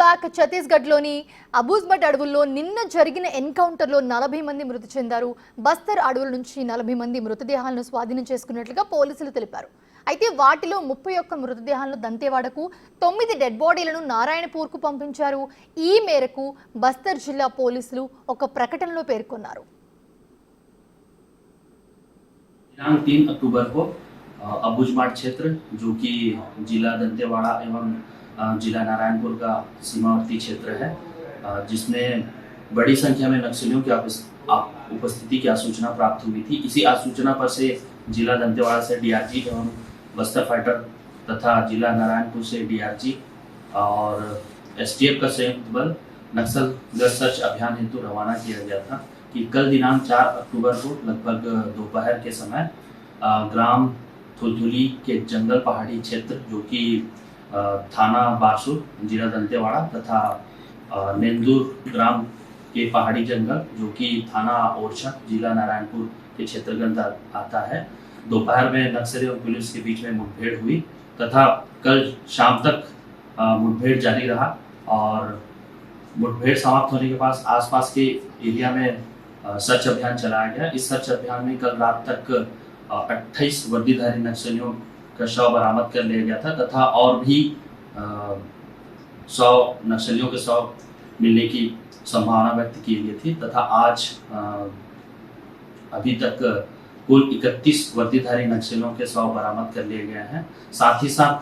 Back ఛత్తీస్గఢ్లోని అబూజ్బట్ అడవుల్లో నిన్న జరిగిన ఎన్కౌంటర్లో 40 మంది మృతి చెందారు. బస్తర్ అడవుల నుంచి 40 మంది మృతదేహాలను స్వాధీనం చేసుకున్నట్లుగా పోలీసులు తెలిపారు. అయితే వాటిలో 31 మృతదేహాలను దంతేవాడకు, 9 డెడ్ బాడీలను నారాయణపూర్కు పంపించారు. ఈ మేరకు బస్తర్ జిల్లా పోలీసులు ఒక ప్రకటనలో పేర్కొన్నారు. 3 अक्टूबर को अबूझमाड़ क्षेत्र जो कि जिला दंतेवाड़ा एवं जिला नारायणपुर का सीमावर्ती क्षेत्र है, जिसमें बड़ी संख्या में नक्सलियों की उपस्थिति की आसूचना प्राप्त हुई थी। इसी आसूचना पर से जिला दंतेवाड़ा से डीआरजी एवं बस्तर फाइटर तथा जिला नारायणपुर से डीआरजी और एसटीएफ का संयुक्त बल नक्सल गश्त सर्च अभियान हेतु रवाना किया गया था कि कल दिनांक 4 अक्टूबर को लगभग दोपहर के समय ग्राम थुलथुली के जंगल पहाड़ी क्षेत्र जो कि थाना बारसूर जिला दंतेवाड़ा तथा नेंदूर ग्राम के पहाड़ी जंगल जो कि थाना ओरछा जिला नारायणपुर के क्षेत्रगत आता है, दोपहर में नक्सली और पुलिस के बीच में मुठभेड़ हुई तथा कल शाम तक मुठभेड़ जारी रहा और मुठभेड़ समाप्त होने के पास आसपास के एरिया में सर्च अभियान चलाया गया। इस सर्च अभियान में कल रात तक 28 वर्दीधारी नक्सलियों का शव बरामद कर लिया गया था तथा और भी 100 नक्सलियों के शव मिलने की संभावना व्यक्त की गई थी तथा आज अभी तक कुल 31 वर्दीधारी नक्सलियों के शव बरामद कर लिए गए हैं। साथ ही साथ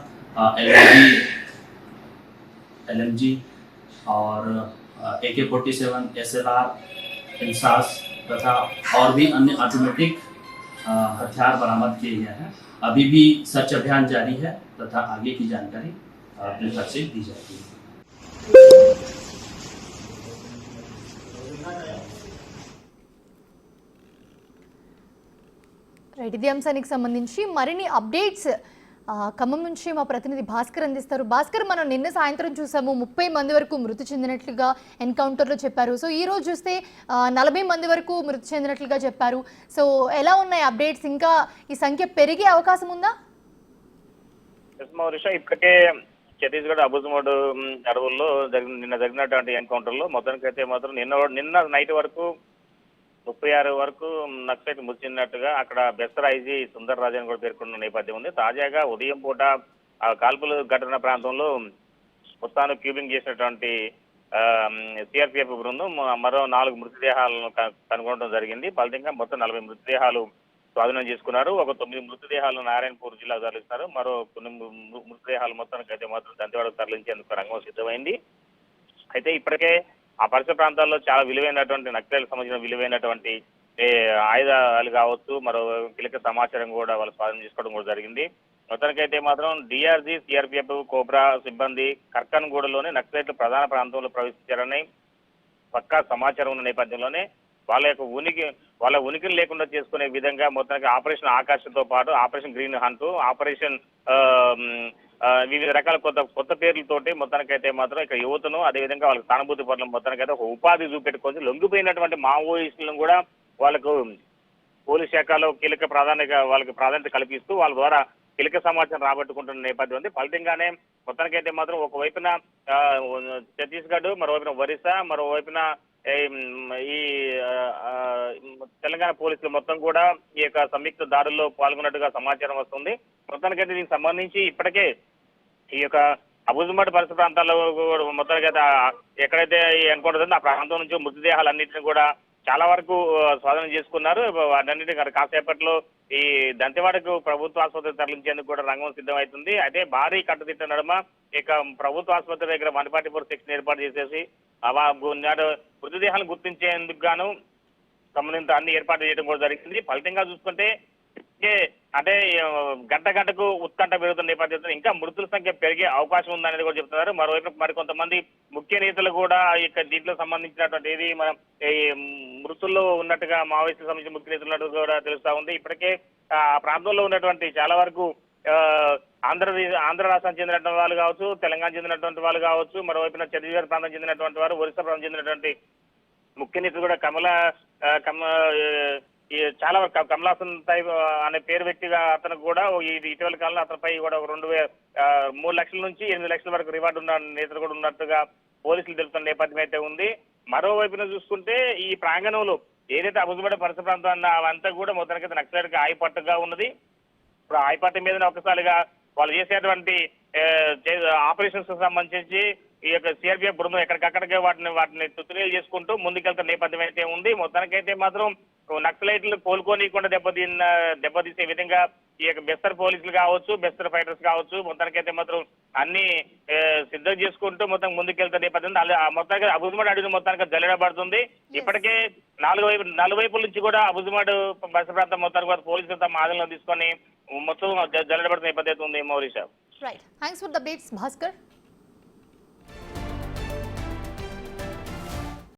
एलएमजी और AK-47 SLR इंसास तथा और भी अन्य ऑटोमेटिक हथियार बरामद किए गए हैं। अभी भी सर्च अभियान जारी है तथा आगे की जानकारी अपने तरफ से दी जाएगी। రైట్, ఇది అంశానికి సంబంధించి మరిన్ని అప్డేట్స్ ఖమ్మం నుంచి మా ప్రతినిధి భాస్కర్ అందిస్తారు. భాస్కర్, మనం నిన్న సాయంత్రం చూసాము 30 మంది వరకు మృతి చెందినట్లుగా ఎన్కౌంటర్లో చెప్పారు. సో ఈ రోజు చూస్తే 40 మంది వరకు మృతి చెందినట్లుగా చెప్పారు. సో ఎలా ఉన్నాయి అప్డేట్స్? ఇంకా ఈ సంఖ్య పెరిగే అవకాశం ఉందా? ఇప్పటికే ఛత్తీస్గఢ్ అబూజ్మాడ్ అడవుల్లో నిన్న జరిగినటువంటి ఎన్కౌంటర్లో మొత్తానికైతే మాత్రం నిన్న నైట్ వరకు 36 వరకు నక్సలైట్ మృతి చెందినట్టుగా అక్కడ బెస్తర్ ఐజీ సుందర్ రాజ్ అని కూడా పేర్కొన్న నేపథ్యం ఉంది. తాజాగా ఉదయం పూట కాల్పులు ఘటన ప్రాంతంలో మొత్తాన్ని క్యూబింగ్ చేసినటువంటి సిఆర్పిఎఫ్ బృందం మరో 4 మృతదేహాలను కనుగొనడం జరిగింది. ఫలితంగా మొత్తం 40 మృతదేహాలు స్వాధీనం చేసుకున్నారు. ఒక 9 మృతదేహాలు నారాయణపూర్ జిల్లాకు తరలిస్తారు. మరో కొన్ని మృతదేహాలు మొత్తానికి అయితే మాత్రం దంతేవాడకు తరలించేందుకు రంగం సిద్ధమైంది. అయితే ఇప్పటికే ఆ పరిసర ప్రాంతాల్లో చాలా విలువైనటువంటి నక్సలైట్లకు సంబంధించిన విలువైనటువంటి ఆయుధాలు కావచ్చు, మరో కీలక సమాచారం కూడా వాళ్ళు స్వాధీనం చేసుకోవడం కూడా జరిగింది. మొత్తానికైతే మాత్రం డిఆర్జీ, సిఆర్పిఎఫ్, కోబ్రా సిబ్బంది కర్కన్గూడలోనే నక్సలైట్లు ప్రధాన ప్రాంతంలో ప్రవేశించారని పక్కా సమాచారం ఉన్న నేపథ్యంలోనే వాళ్ళ ఉనికిని లేకుండా చేసుకునే విధంగా మొత్తానికి ఆపరేషన్ ఆకాశంతో పాటు ఆపరేషన్ గ్రీన్ హంట్, ఆపరేషన్ వివిధ రకాల కొత్త పేర్లతోటి మొత్తానికైతే మాత్రం ఇక్కడ యువతను అదేవిధంగా వాళ్ళకి సానుభూతి పట్ల మొత్తానికైతే ఒక ఉపాధి చూపెట్టుకొని లొంగిపోయినటువంటి మావోయిస్టులను కూడా వాళ్ళకు పోలీస్ శాఖలో వాళ్ళకి ప్రాధాన్యత కల్పిస్తూ వాళ్ళ ద్వారా కీలక సమాచారం రాబట్టుకుంటున్న నేపథ్యం ఉంది. ఫలితంగానే మొత్తానికైతే మాత్రం ఒకవైపున ఛత్తీస్గఢ్, మరోవైపున ఒరిస్సా, మరోవైపున ఈ తెలంగాణ పోలీసులు మొత్తం కూడా ఈ యొక్క సంయుక్త దాడుల్లో పాల్గొన్నట్టుగా సమాచారం వస్తుంది. మొత్తానికైతే దీనికి సంబంధించి ఇప్పటికే ఈ యొక్క అబూజ్మాడ్ పరిసర ప్రాంతాల్లో మొత్తానికైతే ఎక్కడైతే ఎన్కౌంటర్ ఆ ప్రాంతం నుంచి మృతదేహాలన్నింటినీ కూడా చాలా వరకు స్వాధీనం చేసుకున్నారు. వాటన్నిటిని కాసేపట్లో ఈ దంతేవాడకు ప్రభుత్వ ఆసుపత్రి తరలించేందుకు కూడా రంగం సిద్ధమవుతుంది. అయితే భారీ కట్టుదిట్ట నడుమ ఇక ప్రభుత్వ ఆసుపత్రి దగ్గర 144 సెక్షన్ ఏర్పాటు చేసేసి మృతదేహాలను గుర్తించేందుకు గాను సంబంధిత అన్ని ఏర్పాటు చేయడం కూడా జరిగింది. ఫలితంగా చూసుకుంటే అంటే గంటకు ఉత్కంఠ పెరుగుతున్న నేపథ్యంలో ఇంకా మృతుల సంఖ్య పెరిగే అవకాశం ఉందనేది కూడా చెప్తున్నారు. మరోవైపు మరికొంతమంది ముఖ్య నేతలు కూడా ఇక దీంట్లో సంబంధించినటువంటి ఏది మనం మృతుల్లో ఉన్నట్టుగా మావోయిస్టులకు సంబంధించిన ముఖ్య నేతలు ఉన్నట్టు కూడా తెలుస్తా ఉంది. ఇప్పటికే ఆ ప్రాంతంలో ఉన్నటువంటి చాలా వరకు ఆంధ్ర రాష్ట్రానికి చెందినటువంటి వాళ్ళు కావచ్చు, తెలంగాణ చెందినటువంటి వాళ్ళు కావచ్చు, మరోవైపున ఛత్తీస్గఢ్ ప్రాంతం చెందినటువంటి వారు, ఒరిస్సా ప్రాంతం చెందినటువంటి ముఖ్య నేతలు కూడా ఈ చాలా వరకు కమలాసన్ టైప్ అనే పేరు వ్యక్తిగా అతను కూడా ఇటీవల కాలంలో అతనిపై కూడా ఒక 3 లక్షల నుంచి 8 లక్షల వరకు రివార్డు ఉన్న నేతలు కూడా ఉన్నట్టుగా పోలీసులు తెలుపుతున్న నేపథ్యం అయితే ఉంది. మరోవైపున చూసుకుంటే ఈ ప్రాంగణంలో ఏదైతే అబుజ్మడ పరిసర ప్రాంతం అవంతా కూడా మొత్తానికి నక్సలైట్కి ఆయపట్టుగా ఉన్నది. ఇప్పుడు ఆయపట్టు మీద ఒకసారిగా వాళ్ళు చేసేటువంటి ఆపరేషన్స్ సంబంధించి ఈ యొక్క సిఆర్పిఎఫ్ బృందం ఎక్కడికక్కడికే వాటిని తుత్తులు చేసుకుంటూ ముందుకెళ్తున్న నేపథ్యం అయితే ఉంది. మొత్తానికైతే మాత్రం నక్సలైట్లు కోలుకోనీయకుండా దెబ్బతీసే విధంగా ఈ యొక్క బెస్తర్ పోలీసులు కావచ్చు, బెస్తర్ ఫైటర్స్ కావచ్చు, మొత్తానికైతే మాత్రం అన్ని సిద్ధం చేసుకుంటూ మొత్తం ముందుకెళ్తున్న నేపథ్యం మొత్తానికి అబుజ్మడ్ అడవి మొత్తానికి జల్లెడబడుతుంది. ఇప్పటికే నాలుగు వైపుల నుంచి కూడా అబుజ్మడ్ పరిసర ప్రాంతం మొత్తానికి పోలీసులు తమ ఆధీనంలో తీసుకొని మొత్తం జల్లెడబడుతున్న నేపథ్యం ఉంది. మౌరీషా. Right, thanks for the updates Bhaskar.